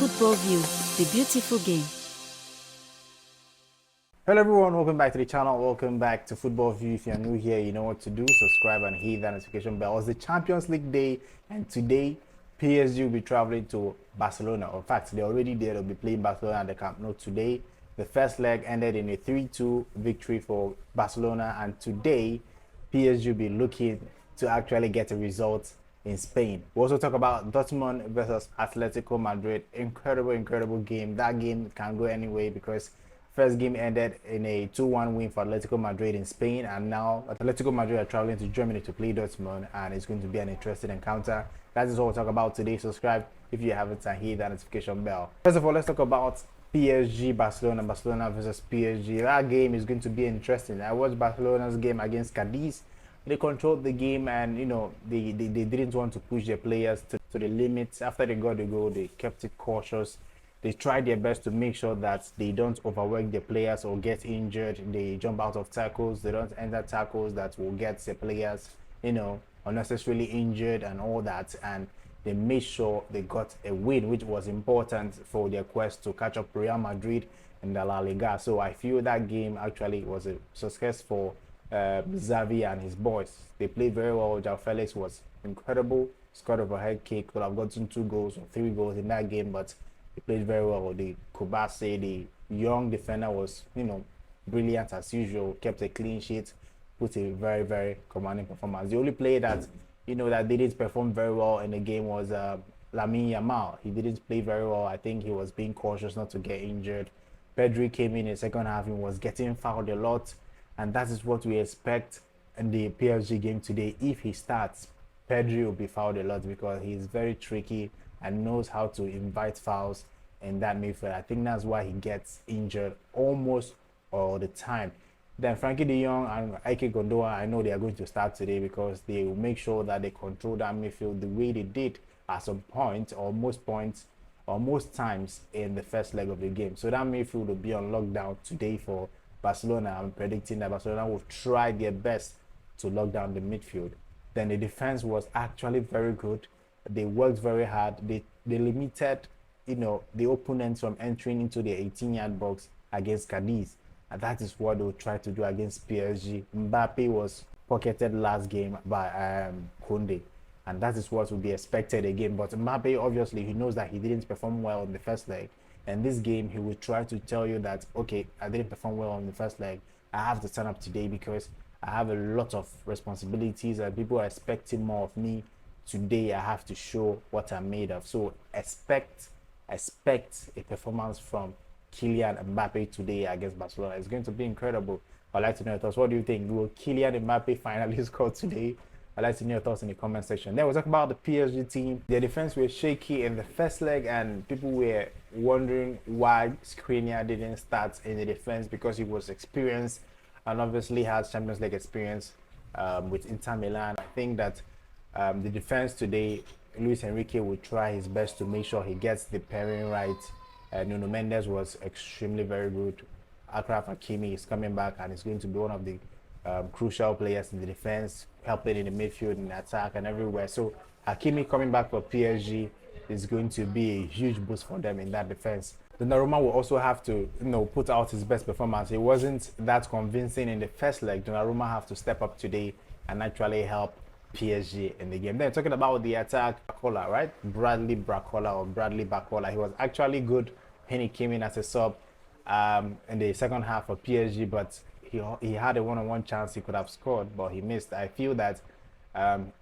Football View, the beautiful game. Hello everyone, welcome back to the channel. Welcome back to Football View. If you're new here, you know what to do. Subscribe and hit that notification bell. It's the Champions League day, and today PSG will be traveling to Barcelona. In fact, they're already there. They'll be playing Barcelona at the Camp Nou today. The first leg ended in a 3-2 victory for Barcelona, and today PSG will be looking to actually get a result in Spain. We also talk about Dortmund versus Atletico Madrid. Incredible game. That game can go anyway because first game ended in a 2-1 win for Atletico Madrid in Spain, and now Atletico Madrid are traveling to Germany to play Dortmund, and it's going to be an interesting encounter. That is what we'll talk about today. Subscribe if you haven't and hit that notification bell. First of all, let's talk about PSG Barcelona versus PSG. That game is going to be interesting. I watched Barcelona's game against Cadiz. They controlled the game, and they didn't want to push their players to the limits. After they got the goal, they kept it cautious. They tried their best to make sure that they don't overwork their players or get injured. They jump out of tackles. They don't enter tackles that will get the players, unnecessarily injured and all that. And they made sure they got a win, which was important for their quest to catch up Real Madrid in the La Liga. So I feel that game actually was a success for Xavi and his boys. They played very well. João Felix was incredible. Scored overhead kick. Could have gotten 2 goals or 3 goals in that game, but he played very well. The Kobase, the young defender, was brilliant as usual. Kept a clean sheet. Put a very commanding performance. The only player that that didn't perform very well in the game was Lamine Yamal. He didn't play very well. I think he was being cautious not to get injured. Pedri came in the second half and was getting fouled a lot, and that is what we expect in the PSG game today. If he starts, Pedri will be fouled a lot because he's very tricky and knows how to invite fouls in that midfield. I think that's why he gets injured almost all the time. Then Frankie de Jong and Ike Gondoa, I know they are going to start today because they will make sure that they control that midfield the way they did at some point or most points or most times in the first leg of the game. So that midfield will be on lockdown today for Barcelona. I'm predicting that Barcelona will try their best to lock down the midfield. Then the defense was actually very good. They worked very hard. They limited the opponents from entering into the 18-yard box against Cadiz, and that is what they'll try to do against PSG. Mbappe was pocketed last game by Koundé, and that is what will be expected again. But Mbappe, obviously, he knows that he didn't perform well in the first leg, and this game he will try to tell you that, okay, I didn't perform well in the first leg. I have to turn up today because I have a lot of responsibilities and people are expecting more of me. Today I have to show what I'm made of. So expect a performance from Kylian Mbappe today against Barcelona. It's going to be incredible. I'd like to know your thoughts. What do you think? Will Kylian Mbappe finally score today? I'd like to know your thoughts in the comment section. Then we'll talk about the PSG team. Their defense was shaky in the first leg, and people were wondering why Skriniar didn't start in the defense because he was experienced and obviously has Champions League experience with Inter Milan. I think that the defense today, Luis Enrique will try his best to make sure he gets the pairing right. Nuno Mendes was extremely very good. Achraf Hakimi is coming back and is going to be one of the crucial players in the defense, helping in the midfield, in the attack, and everywhere. So Hakimi coming back for PSG is going to be a huge boost for them in that defense. Donnarumma will also have to put out his best performance. It wasn't that convincing in the first leg. Donnarumma have to step up today and actually help PSG in the game. Then talking about the attack, Barcola, right? Bradley Barcola. He was actually good when he came in as a sub in the second half of PSG, but he had a one-on-one chance he could have scored, but he missed. I feel that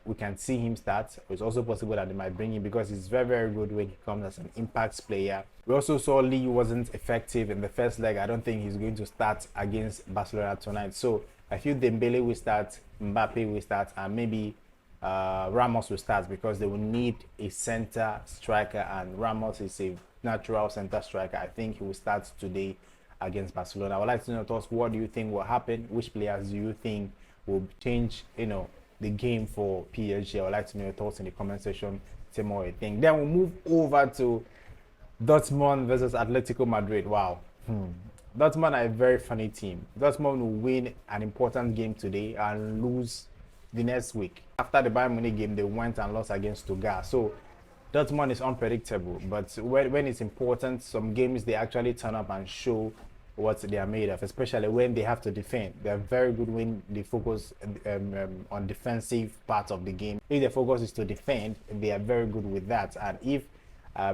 we can see him start. It's also possible that they might bring him because he's very good when he comes as an impact player. We also saw Lee wasn't effective in the first leg. I don't think he's going to start against Barcelona tonight. So I feel Dembele will start, Mbappe will start, and maybe Ramos will start because they will need a center striker, and Ramos is a natural center striker. I think he will start today against Barcelona. I would like to know your thoughts. What do you think will happen? Which players do you think will change, the game for PSG? I would like to know your thoughts in the comment section. Say more what you think. Then we'll move over to Dortmund versus Atletico Madrid. Wow. Dortmund are a very funny team. Dortmund will win an important game today and lose the next week. After the Bayern Munich game, they went and lost against Stuttgart. So Dortmund is unpredictable, but when it's important, some games they actually turn up and show what they are made of, especially when they have to defend. They are very good when they focus on defensive part of the game. If their focus is to defend, they are very good with that. And if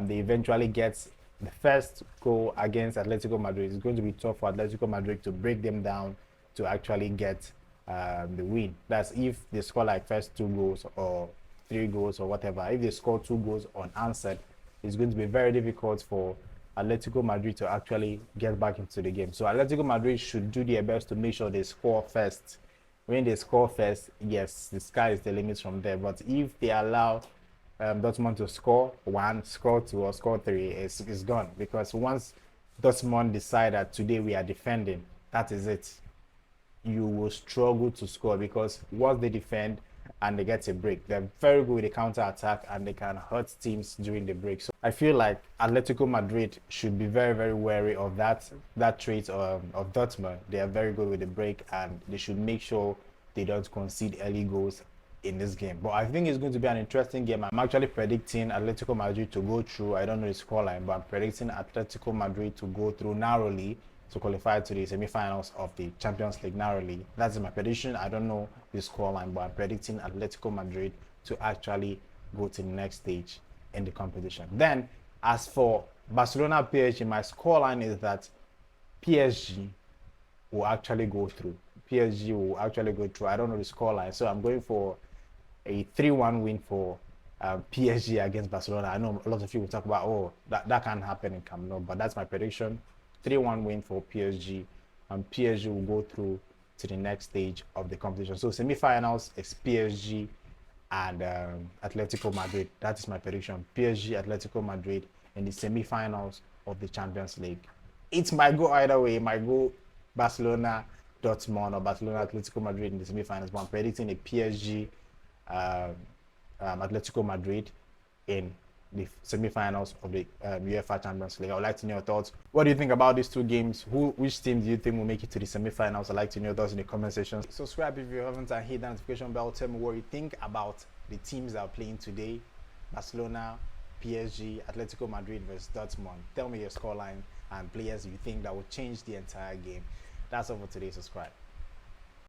they eventually get the first goal against Atletico Madrid, it's going to be tough for Atletico Madrid to break them down to actually get the win. That's if they score like first 2 goals or 3 goals or whatever. If they score 2 goals unanswered, it's going to be very difficult for Atletico Madrid to actually get back into the game. So Atletico Madrid should do their best to make sure they score first. When they score first, yes, the sky is the limit from there. But if they allow Dortmund to score 1, score 2, or score 3, it's gone. Because once Dortmund decide that today we are defending, that is it. You will struggle to score because once they defend and they get a break, they're very good with the counter attack and they can hurt teams during the break. So I feel like Atletico Madrid should be very, very wary of that trait of Dortmund. They are very good with the break and they should make sure they don't concede early goals in this game. But I think it's going to be an interesting game. I'm actually predicting Atletico Madrid to go through. I don't know the scoreline, but I'm predicting Atletico Madrid to go through narrowly to qualify to the semi-finals of the Champions League narrowly. That's my prediction. I don't know the scoreline, but I'm predicting Atletico Madrid to actually go to the next stage in the competition. Then, as for Barcelona PSG, my scoreline is that PSG will actually go through. PSG will actually go through. I don't know the scoreline, so I'm going for a 3-1 win for PSG against Barcelona. I know a lot of you will talk about, oh, that can't happen in Camp Nou, but that's my prediction. 3-1 win for PSG, and PSG will go through to the next stage of the competition. So semi-finals is PSG and Atletico Madrid. That is my prediction. PSG, Atletico Madrid in the semi-finals of the Champions League. It might go either way. It might go Barcelona, Dortmund, or Barcelona, Atletico Madrid in the semi-finals. But I'm predicting a PSG, Atletico Madrid in the semi-finals of the UEFA Champions League. I would like to know your thoughts. What do you think about these 2 games? Which team do you think will make it to the semi-finals? I'd like to know your thoughts in the comment section. Subscribe if you haven't and hit the notification bell. Tell me what you think about the teams that are playing today. Barcelona, PSG, Atletico Madrid versus Dortmund. Tell me your scoreline and players you think that will change the entire game. That's all for today. Subscribe.